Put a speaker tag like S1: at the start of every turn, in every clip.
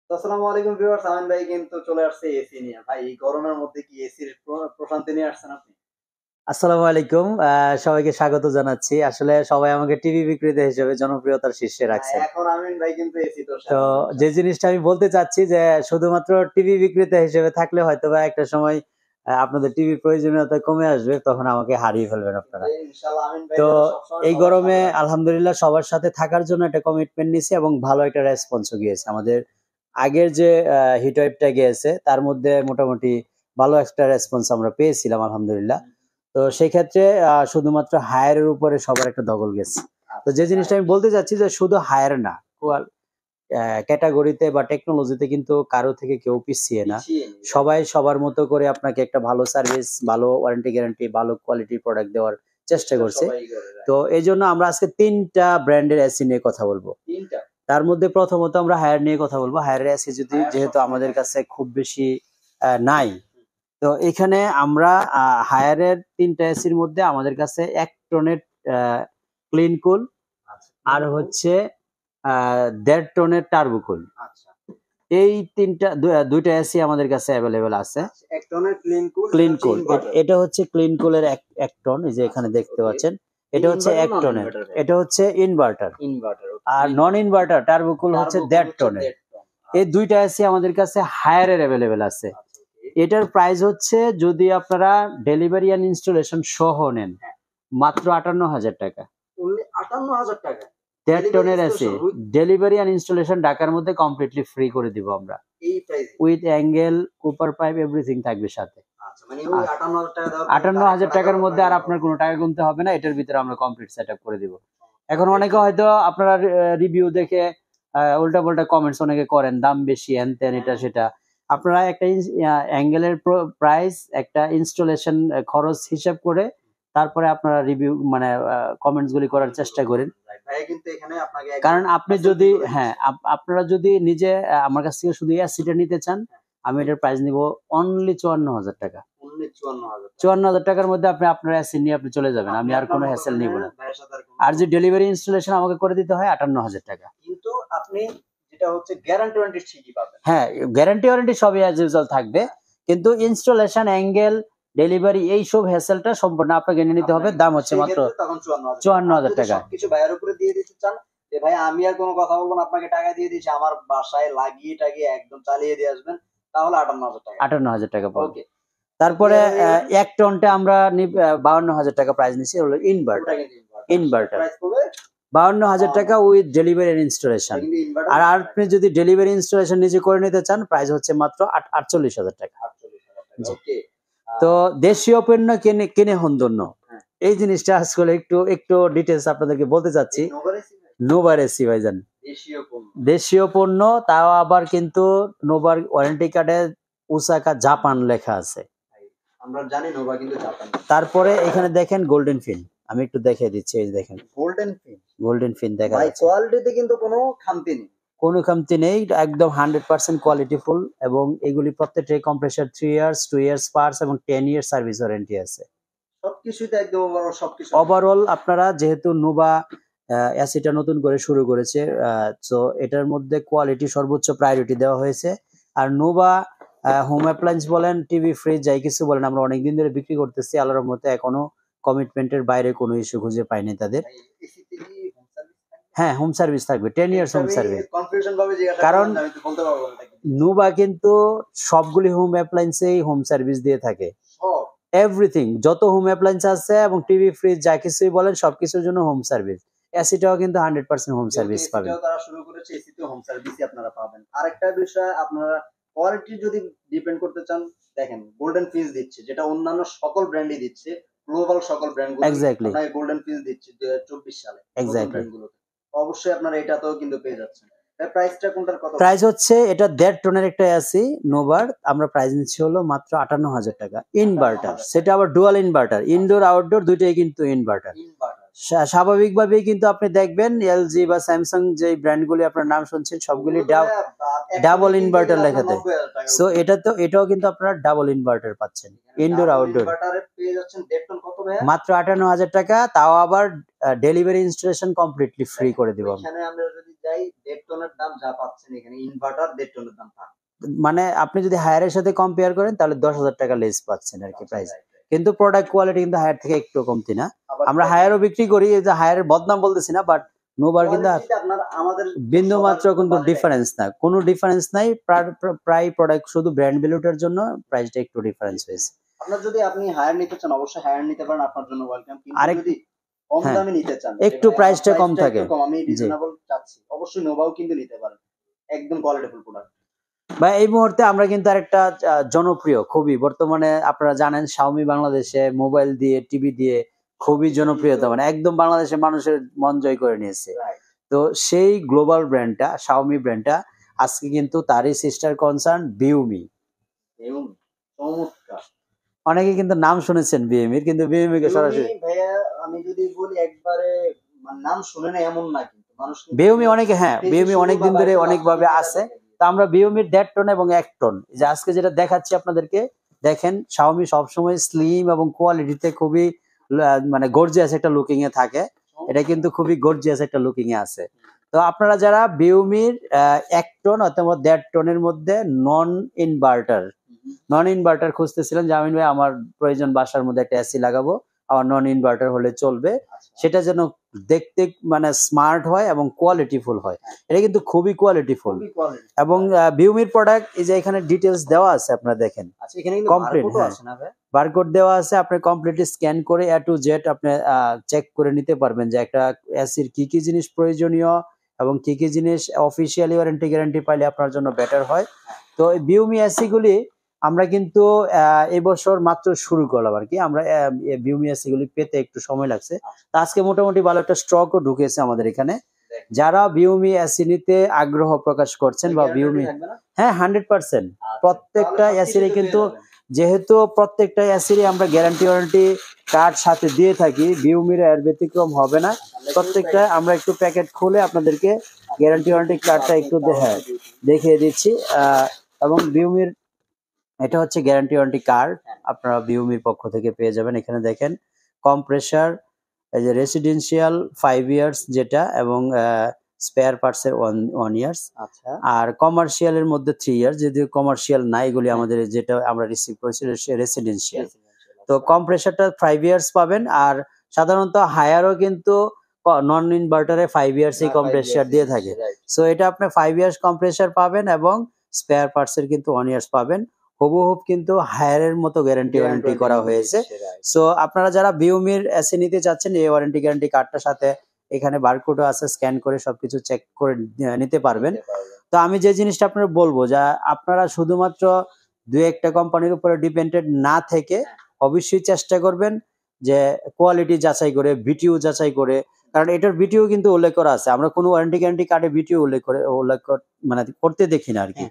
S1: তো আসসালামু আলাইকুম ভিউয়ার্স, আমিন ভাই কিন্তু চলে আসছে এসি নিয়ে। ভাই এই গরমের মধ্যে কি এসির প্রশান্তি নিয়ে আসছেন আপনি?
S2: আসসালামু আলাইকুম। সবাইকে স্বাগত জানাচ্ছি। আসলে সবাই আমাকে টিভি বিক্রেতা হিসেবে জনপ্রিয়তার শীর্ষে রাখছেন।
S1: এখন আমিন ভাই কিন্তু এসি তো
S2: তো
S1: সেরা
S2: যে
S1: মাশাআল্লাহ।
S2: জিনিসটা আমি বলতে চাচ্ছি যে শুধুমাত্র টিভি বিক্রেতা হিসেবে থাকলে হয়তোবা একটা সময় আপনাদের টিভির প্রয়োজনীয়তা কমে আসবে, তখন আমাকে হারিয়ে ফেলবেন আপনারা।
S1: জি, ইনশাআল্লাহ আমিন ভাই
S2: তো
S1: যেন সবসময়
S2: এই
S1: সবার
S2: গরমে
S1: সাথে থাকে।
S2: আলহামদুলিল্লাহ সবার সাথে থাকার জন্য একটা কমিটমেন্ট নিছি এবং ভালো একটা রেসপন্সও গিয়েছে। আমাদের আগের যে হিট ওয়েভটা গিয়েছে তার মধ্যে মোটামুটি ভালো একটা রেসপন্স আমরা পেয়েছিলাম আলহামদুলিল্লাহ। তো সেক্ষেত্রে শুধুমাত্র হায়ারের উপরে সবার একটা দখল গেছে। তো যে
S1: আচ্ছা
S2: জিনিসটা আমি বলতে চাচ্ছি যে শুধু হায়ার না, ক্যাটাগরিতে বা টেকনোলজিতে কিন্তু কারো থেকে কেউ পিছিয়ে না।
S1: পিছিয়ে নেই।
S2: সবাই সবার মতো করে আপনাকে একটা ভালো সার্ভিস, ভালো ওয়ারেন্টি গ্যারান্টি, ভালো কোয়ালিটির প্রোডাক্ট দেওয়ার চেষ্টা করছে।
S1: সবাই করে
S2: তো এই জন্য আমরা আজকে ৩টা ব্র্যান্ডের এসি নিয়ে কথা বলবো।
S1: ৩টা।
S2: তার মধ্যে প্রথমত আমরা হায়ার নিয়ে কথা বলবো। হায়ারের এসি
S1: হায়ার
S2: যেহেতু
S1: সবসময়
S2: আমাদের
S1: থাকে।
S2: কাছে খুব বেশি নাই। তো এখানে আমরা হায়ারের ৩টা এসির মধ্যে আমাদের কাছে ১ টনের ক্লিন কুল
S1: আচ্ছা।
S2: আর হচ্ছে ১.৫ টনের টার্বোকুল।
S1: আচ্ছা।
S2: এই ২টা এসি আমাদের কাছে অ্যাভেলেবেল আছে।
S1: ১ টনের ক্লিন কুল,
S2: ক্লিন কুল এটা হচ্ছে ক্লিন কুলের ১ টন, এই যে এখানে দেখতে পাচ্ছেন। এটা হচ্ছে ১ টনের। এটা হচ্ছে ইনভার্টার।
S1: ইনভার্টার।
S2: আর নন ইনভার্টার টার্বোকুল হচ্ছে ১.৫ টনের। এই ২টা এসি আমাদের কাছে হায়ারের অ্যাভেলেবেল আছে। এটার প্রাইস হচ্ছে, যদি আপনারা ডেলিভারি এন্ড ইনস্টলেশন সহ নেন, মাত্র ৫৮,০০০ টাকা।
S1: অনলি ৫৮,০০০ টাকা।
S2: ১.৫ টনের এসি ডেলিভারি এন্ড ইনস্টলেশন ঢাকার মধ্যে কমপ্লিটলি ফ্রি করে দিব আমরা।
S1: এই প্রাইসে
S2: with angle, Cooper pipe, everything থাকবে সাথে।
S1: আচ্ছা, মানে ওই ৫৮,০০০ টাকা দেওয়ার
S2: ৫৮,০০০ টাকার মধ্যে আর আপনার কোনো টাকা গুনতে হবে না। এটার ভিতরে আমরা কমপ্লিট সেটআপ করে দিব। এখন অনেকে হয়তো আপনারা রিভিউ দেখে উল্টাপাল্টা কমেন্টস অনেকে করেন, দাম বেশি, হ্যান ত্যান, এটা সেটা। আপনারা একটা অ্যাঙ্গেলের প্রাইস, একটা ইনস্টলেশন খরচ হিসাব করে তারপরে আপনারা রিভিউ মানে কমেন্টস গুলি করার চেষ্টা করেন।
S1: ভাই কিন্তু এখানে আপনাকে
S2: কারণ আপনি যদি আপনারা যদি নিজে আমার কাছ থেকে শুধু এসিটা নিতে চান, আমি এটার প্রাইস নিব অনলি ৫৪,০০০ টাকা।
S1: অনলি ৫৪,০০০।
S2: ৫৪,০০০ টাকার মধ্যে আপনার এসি নিয়ে আপনি চলে যাবেন। আমি আর কোনো হ্যাসেল নিব না। আর যে ডেলিভারি ইনস্টলেশন আমাকে করে দিতে হয় ৫৮,০০০ টাকা।
S1: কিন্তু আপনি যেটা হচ্ছে গ্যারান্টি ওয়ারেন্টি ঠিকই পাবেন।
S2: হ্যাঁ, গ্যারান্টি ওয়ারেন্টি সবই অ্যাজ ইউজুয়াল থাকবে। কিন্তু ইনস্টলেশন, অ্যাঙ্গেল, ডেলিভারি এইসব হ্যাসেলটা সম্পূর্ণ আপনাকে নিয়ে নিতে হবে। দাম হচ্ছে মাত্র
S1: তখন
S2: ৫৪,০০০ টাকা।
S1: সবকিছু ভাইয়ের উপরে দিয়ে দিতে চান যে ভাই আমি আর কোনো কথা বলবো না, আপনাকে টাকা দিয়ে দিচ্ছি, আমার বাসায় লাগিয়ে টাগিয়ে একদম চালিয়ে দিয়ে আসবেন, তাহলে ৫৮,০০০ টাকা।
S2: ৫৮,০০০ টাকা পড়বে।
S1: ওকে।
S2: তারপরে ১ টনটা আমরা ৫২,০০০ টাকা প্রাইস নিচ্ছি, হলো ইনভার্টার। ইনভার্টার
S1: প্রাইস পড়বে
S2: ৫২,০০০ টাকা উইথ ডেলিভারি এন্ড ইনস্টলেশন। আর আপনি যদি ডেলিভারি ইনস্টলেশন নিজে করে নিতে চান, প্রাইস হচ্ছে মাত্র ৪৮,০০০ টাকা।
S1: ৪৮,০০০ টাকা। ওকে।
S2: তো দেশীয় পণ্য কিনে হন ধন্য, এই জিনিসটা আসলে একটু ডিটেইলস আপনাদেরকে বলতে চাচ্ছি। নোভার এসি ভাইজান, দেশীয় পণ্য, তাও আবার কিন্তু নোভার ওয়ারেন্টি কার্ডে ওসাকা জাপান লেখা আছে।
S1: আমরা জানি নোভা কিন্তু জাপান।
S2: তারপরে এখানে দেখেন গোল্ডেন ফিন, আমি একটু দেখিয়ে দিচ্ছি। এই দেখেন গোল্ডেন ফিন দেখা যাচ্ছে।
S1: কোয়ালিটিতে কিন্তু কোনো খামতি নেই।
S2: কোনো খামতি নেই, একদম 100% কোয়ালিটিফুল। এবং এগুলি প্রত্যেকটাই কম্প্রেসর 3 ইয়ার্স, 2 ইয়ার্স পার্টস এবং 10 ইয়ার্স সার্ভিস ওয়ারেন্টি আছে।
S1: সবকিছুতে একদম ওভারঅল সবকিছু।
S2: ওভারঅল আপনারা যেহেতু নোভা এসিটা নতুন করে শুরু করেছে, তো এটার মধ্যে কোয়ালিটি সর্বোচ্চ প্রায়োরিটি দেওয়া হয়েছে। আর নোভা হোম অ্যাপ্লায়েন্স বলেন, টিভি, ফ্রিজ, যাই কিছু বলেন, আমরা অনেকদিন ধরে বিক্রি করতেছি। আল্লাহর রহমতে এখনো কমিটমেন্টের বাইরে কোনো ইস্যু খুঁজে পাইনি তাদের। হ্যাঁ, হোম সার্ভিস থাকবে, 10 ইয়ার্স হোম সার্ভিস। কারণ নোভা কিন্তু সবগুলি হোম অ্যাপ্লায়েন্সেই হোম সার্ভিস দিয়ে থাকে। এভরিথিং, যত হোম অ্যাপ্লায়েন্স আছে এবং টিভি, ফ্রিজ, যা কিছুই বলেন, সবকিছুর জন্য হোম সার্ভিস। এসিটাও কিন্তু 100% হোম সার্ভিস পাবেন।
S1: তারা শুরু করেছে, এসিতে হোম সার্ভিসই আপনারা পাবেন। আরেকটা বিষয়, আপনারা কোয়ালিটি যদি ডিপেন্ড করতে চান, দেখেন গোল্ডেন ফিজ দিচ্ছে, যেটা অন্যান্য সকল ব্র্যান্ডই দিচ্ছে, গ্লোবাল সকল ব্র্যান্ডগুলো
S2: এক্স্যাক্টলি
S1: আপনারা গোল্ডেন ফিজ দিচ্ছে 2024 সালে।
S2: এক্স্যাক্টলি।
S1: অবশ্যই আপনারা এটাতেও কিন্তু পেয়ে যাচ্ছেন। প্রাইসটা কোনটার কত?
S2: প্রাইস হচ্ছে, এটা 1.5 টনের একটা এসি নোভার, আমরা প্রাইস নিচ্ছি হলো মাত্র 58,০০০ টাকা। ইনভার্টার, সেটা আবার ডুয়াল ইনভার্টার, ইনডোর আউটডোর দুইটাই কিন্তু ইনভার্টার। স্বাভাবিকভাবেই কিন্তু আপনি দেখবেন এলজি বা স্যামসাং যে ব্র্যান্ডগুলি আপনার নাম শুনছেন সবগুলি ডাবল ইনভার্টার লেখা থাকে। সো এটাও কিন্তু আপনারা ডাবল ইনভার্টার পাচ্ছেন, ইনডোর আউটডোর। মাত্র 58,000 টাকা, তাও আবার ডেলিভারি ইনস্টলেশন কমপ্লিটলি ফ্রি করে দিব।
S1: এখানে আমরা যদি যাই 1.5 টনের দাম যা পাচ্ছেন এখানে ইনভার্টার 1.5 টনের দাম পাচ্ছেন।
S2: মানে আপনি যদি হায়ারের সাথে কম্পেয়ার করেন তাহলে 10,000 টাকা লেস পাচ্ছেন আর কি প্রাইস। কিন্তু প্রোডাক্ট কোয়ালিটি কিন্তু হায়ার থেকে একটু কমতি না। আমরা হায়ারও বিক্রি করি, এই যে হায়ারের বদনাম বলতেছি না, বাট নোভার কিন্তু
S1: আমাদের
S2: বিন্দু মাত্র কিন্তু ডিফারেন্স না, কোনো ডিফারেন্স নাই। প্রায় প্রোডাক্ট শুধু ব্র্যান্ড ভ্যালুটার জন্য প্রাইসটা একটু ডিফারেন্স হয়েছে।
S1: আপনার যদি আপনি হায়ার নিতে চান অবশ্যই হায়ার নিতে পারেন, আপনার জন্য ওয়েলকাম। কিন্তু
S2: আরেক
S1: যদি কম দামে নিতে চান,
S2: একটু প্রাইসটা কম থাকে,
S1: আমি রিজনেবল চাচ্ছি, অবশ্যই নোভাও কিন্তু নিতে পারেন, একদম কোয়ালিটিফুল প্রোডাক্ট।
S2: বা এই মুহূর্তে আমরা কিন্তু আরেকটা জনপ্রিয় খুবই, বর্তমানে আপনারা জানেন শাওমি বাংলাদেশে মোবাইল দিয়ে টিভি দিয়ে খুবই জনপ্রিয়তা, মানে একদম বাংলাদেশের মানুষের মন জয় করে নিয়েছে। তো সেই গ্লোবাল ব্র্যান্ডটা শাওমি ব্র্যান্ডটা আজকে কিন্তু তারই সিস্টার কনসার্ন বিউমি। অনেকে কিন্তু নাম শুনেছেন বিএমির, কিন্তু বিএমি কে সরাসরি
S1: ভাইয়া আমি যদি বলি একবারে নাম শুনে না এমন না, কিন্তু মানুষ
S2: বিউমি অনেকে, হ্যাঁ বিউমি অনেকদিন ধরে অনেকভাবে আছে। তো আমরা বিউমির 1.5 টন এবং 1 টন যে আজকে যেটা দেখাচ্ছি আপনাদেরকে, দেখেন শাওমি সবসময় স্লিম এবং কোয়ালিটিতে খুবই মানে গর্জিয়াস একটা লুকিং এ থাকে। এটা কিন্তু খুবই গর্জিয়াস একটা লুকিং এ আছে। তো আপনারা যারা বিউমির 1 টন অথবা 1.5 টনের মধ্যে নন ইনভার্টার খুঁজতেছিলেন, জামিন ভাই আমার প্রয়োজন বাসার মধ্যে একটা এসি লাগাবো, আমার নন ইনভার্টার হলে চলবে, সেটা যেন দেখতে মানে স্মার্ট হয় এবং কোয়ালিটিফুল হয়, এটা কিন্তু খুবই কোয়ালিটিফুল। এবং বিউমির প্রোডাক্ট এই যে এখানে ডিটেলস দেওয়া আছে, আপনারা দেখেন কমপ্লিট বারকোড দেওয়া আছে, আপনি কমপ্লিটলি স্ক্যান করে এ টু জেড আপনি চেক করে নিতে পারবেন যে একটা এসির কি কি জিনিস প্রয়োজনীয় এবং কি কি জিনিস অফিসিয়ালি ওয়ারেন্টি গ্যারান্টি পাইলে আপনার জন্য বেটার হয়। তো বিউমি এসি গুলি আমরা কিন্তু এই বছর মাত্র শুরু করলাম আর কি, আমরা বিউমি এসি গুলি পেতে একটু সময় লাগছে। আজকে মোটামুটি ভালো একটা স্টকও ঢুকেছে আমাদের এখানে। যারা বিউমি এসি নিতে আগ্রহ প্রকাশ করছেন বা বিউমি, হ্যাঁ 100% প্রত্যেকটা এসির কিন্তু, যেহেতু প্রত্যেকটা এসির আমরা গ্যারান্টি ওয়ারেন্টি কার্ড সাথে দিয়ে থাকি, বিউমির এর ব্যতিক্রম হবে না। প্রত্যেকটা আমরা একটু প্যাকেট খুলে আপনাদেরকে গ্যারান্টি ওয়ারেন্টি কার্ডটা একটু দেখিয়ে দিচ্ছি। এবং বিউমির এটা হচ্ছে গ্যারান্টি ওয়ারেন্টি কার্ড, আপনারা বিউমির পক্ষ থেকে পেয়ে যাবেন। এখানে দেখেন কম্প্রেসার, এই যে রেসিডেন্সিয়াল 5 ইয়ার্স যেটা, এবং স্পেয়ার পার্টস এর 1 ইয়ার্স, আচ্ছা, আর কমার্শিয়াল এর মধ্যে 3 ইয়ার্স, যদিও কমার্শিয়াল না, এগুলি আমাদের যেটা আমরা রিসিভ করেছি রেসিডেন্সিয়াল। তো কম্প্রেসারটা 5 ইয়ার্স পাবেন, আর সাধারণত হায়ারও কিন্তু নন ইনভার্টারে 5 ইয়ার্স এই কম্প্রেসার দিয়ে থাকে। সো এটা আপনি 5 ইয়ার্স কম্প্রেসার পাবেন এবং স্পেয়ার পার্টস এর কিন্তু 1 ইয়ার্স পাবেন। হুবহুব কিন্তু হায়ারের মতো গ্যারান্টি ওয়ারেন্টি করা হয়েছে। সো আপনারা যারা বিউমির এসি নিতে চাচ্ছেন, এই ওয়ারেন্টি গ্যারান্টি কার্ডটার সাথে এখানে বারকোডও আছে, স্ক্যান করে সবকিছু চেক করে নিতে পারবেন। তো আমি যে জিনিসটা আপনারা বলবো, যা আপনারা শুধুমাত্র 2-1টা কোম্পানির উপরে ডিপেন্ডেন্ট না থেকে অবশ্যই চেষ্টা করবেন যে কোয়ালিটি যাচাই করে, বিটিও যাচাই করে, কারণ এটার বিটিও কিন্তু উল্লেখ করা আছে। আমরা কোনো ওয়ারেন্টি গ্যারান্টি কার্ডে বিটিও উল্লেখ মানে করতে দেখি না আর কি।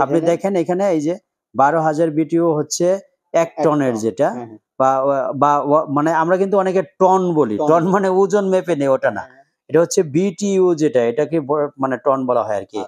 S2: আপনি দেখেন এখানে এই যে 12,000 বিটিও হচ্ছে 1 টনের, যেটা বা মানে আমরা কিন্তু অনেকে টন বলি, টন মানে ওজন মেপে নেই, ওটা না, এটা হচ্ছে বিটিইউ, যেটা এটাকে মানে টন বলা হয় আর কি।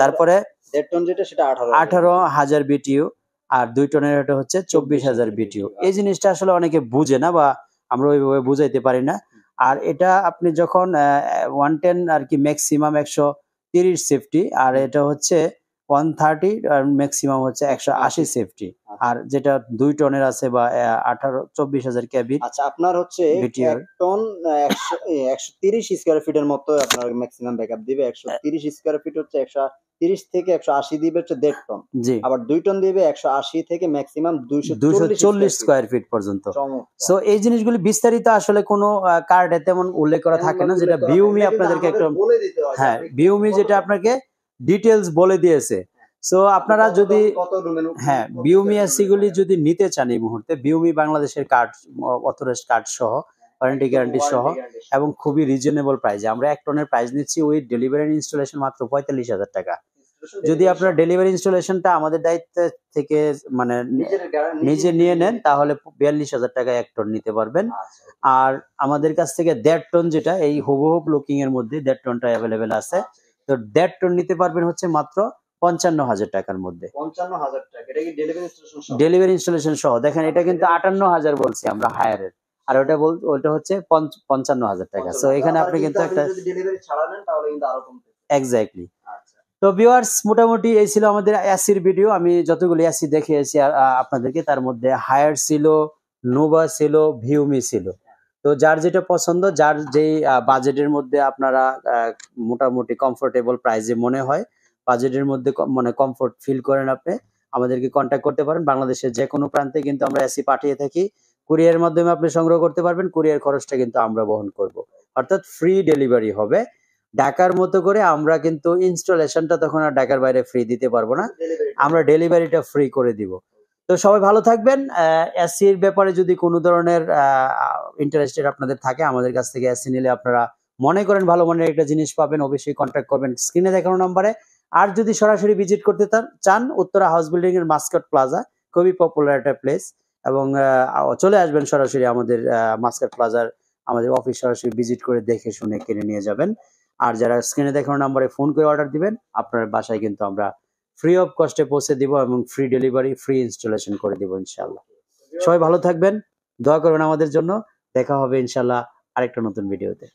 S2: তারপরে
S1: 1.5 টন যেটা সেটা
S2: 18,000 বিটিইউ, আর 2 টনের এটা হচ্ছে 24,000 বিটিইউ। এই জিনিসটা আসলে অনেকে বুঝে না বা আমরা ওইভাবে বুঝাইতে পারি না। আর এটা আপনি যখন 110 আর কি ম্যাক্সিমাম 130 সেফটি, আর এটা হচ্ছে 130 আর ম্যাক্সিমাম হচ্ছে 180 সেফটি। আর যেটা 2 টনের আছে বা 24,000 কেবি,
S1: আচ্ছা আপনার হচ্ছে 1 টন 130 স্কয়ার ফিটের মতো আপনার ম্যাক্সিমাম ব্যাকআপ দিবে। 130 স্কয়ার ফিট হচ্ছে 130 থেকে 180 দিবে হচ্ছে 1.5 টন।
S2: জি,
S1: আবার 2 টন দিবে 180 থেকে ম্যাক্সিমাম
S2: 240 স্কয়ার ফিট পর্যন্ত। সো এই জিনিসগুলি বিস্তারিত আসলে কোনো কার্ডে তেমন উল্লেখ করা থাকে না, যেটা বিউমি আপনাদেরকে একটা, হ্যাঁ বিউমি যেটা আপনাকে ডিটেইলস বলে দিয়েছে। সো আপনারা যদি হ্যাঁ বিউমি এসি গুলি যদি নিতে চান এই মুহূর্তে, বিউমি বাংলাদেশের কার্ড, অথরাইজড কার্ড সহ, ওয়ারেন্টি গ্যারান্টি সহ, এবং খুবই রিজনেবল প্রাইসে আমরা 1 টনের প্রাইস নিচ্ছি উইথ ডেলিভারি ইনস্টলেশন মাত্র 45,000 টাকা। যদি আপনার ডেলিভারি ইনস্টলেশনটা আমাদের দায়িত্ব থেকে মানে নিজে নিয়ে নেন তাহলে 42,000 টাকায় 1 টন নিতে পারবেন।
S1: আচ্ছা,
S2: আর আমাদের কাছ থেকে 1.5 টন, যেটা এই হুবহুব লুকিং এর মধ্যে 1.5 টনটা অ্যাভেলেবেল আছে, তো 1.5 টন নিতে পারবেন হচ্ছে মাত্র 55,000 টাকার মধ্যে।
S1: 55,000 টাকা। এটা কি ডেলিভারি ইনস্টলেশন সহ?
S2: ডেলিভারি ইনস্টলেশন সহ। দেখেন এটা কিন্তু 58,000 বলছি আমরা হায়ারের, আর ওটা হচ্ছে 55,000 টাকা। সো এখানে আপনি কিন্তু একটা
S1: যদি ডেলিভারি ছাড়া নেন তাহলে কিন্তু আরো কমবে।
S2: এক্স্যাক্টলি।
S1: আচ্ছা,
S2: তো ভিউয়ার্স, মোটামুটি এই ছিল আমাদের এসির ভিডিও। আমি যতগুলো এসি দেখিয়েছি আপনাদেরকে, তার মধ্যে হায়ার ছিল, নোভা ছিল, ভিউমি ছিল। তো যার যেটা পছন্দ, যার যেই বাজেটের মধ্যে আপনারা মোটামুটি কমফোর্টেবল প্রাইসে মনে হয়, বাজেটের মধ্যে মানে কমফোর্ট ফিল করেন, আপনি আমাদেরকে কন্ট্যাক্ট করতে পারেন। বাংলাদেশের যে কোনো প্রান্তে কিন্তু আমরা এসি পাঠিয়ে থাকি। কুরিয়ার মাধ্যমে আপনি সংগ্রহ করতে পারবেন। কুরিয়ার খরচটা কিন্তু আমরা বহন করব, অর্থাৎ ফ্রি ডেলিভারি হবে। ঢাকার মতো করে আমরা কিন্তু ইনস্টলেশনটা তখন আর ঢাকার বাইরে ফ্রি দিতে পারবো না, আমরা ডেলিভারিটা ফ্রি করে দিব। তো সবাই ভালো থাকবেন। এসির ব্যাপারে যদি কোনো ধরনের ইন্টারেস্টেড আপনাদের থাকে, আমাদের কাছ থেকে এসি নিলে আপনারা মনে করেন ভালো মানের একটা জিনিস পাবেন, অবশ্যই কন্ট্যাক্ট করবেন স্ক্রিনে দেখানো নম্বরে। আর যদি সরাসরি ভিজিট করতে চান, উত্তরা হাউস বিল্ডিং এর মাস্কট প্লাজা, খুবই পপুলার একটা প্লেস, এবং চলে আসবেন সরাসরি আমাদের মাস্কট প্লাজার আমাদের অফিস, সরাসরি ভিজিট করে দেখে শুনে কিনে নিয়ে যাবেন। আর যারা স্ক্রিনে দেখানো নম্বরে ফোন করে অর্ডার দিবেন, আপনার বাসায় কিন্তু আমরা ফ্রি অফ কস্টে পৌঁছে দিব এবং ফ্রি ডেলিভারি, ফ্রি ইনস্টলেশন করে দিব ইনশাআল্লাহ। সবাই ভালো থাকবেন, দোয়া করবেন আমাদের জন্য। দেখা হবে ইনশাআল্লাহ আরেকটা নতুন ভিডিওতে।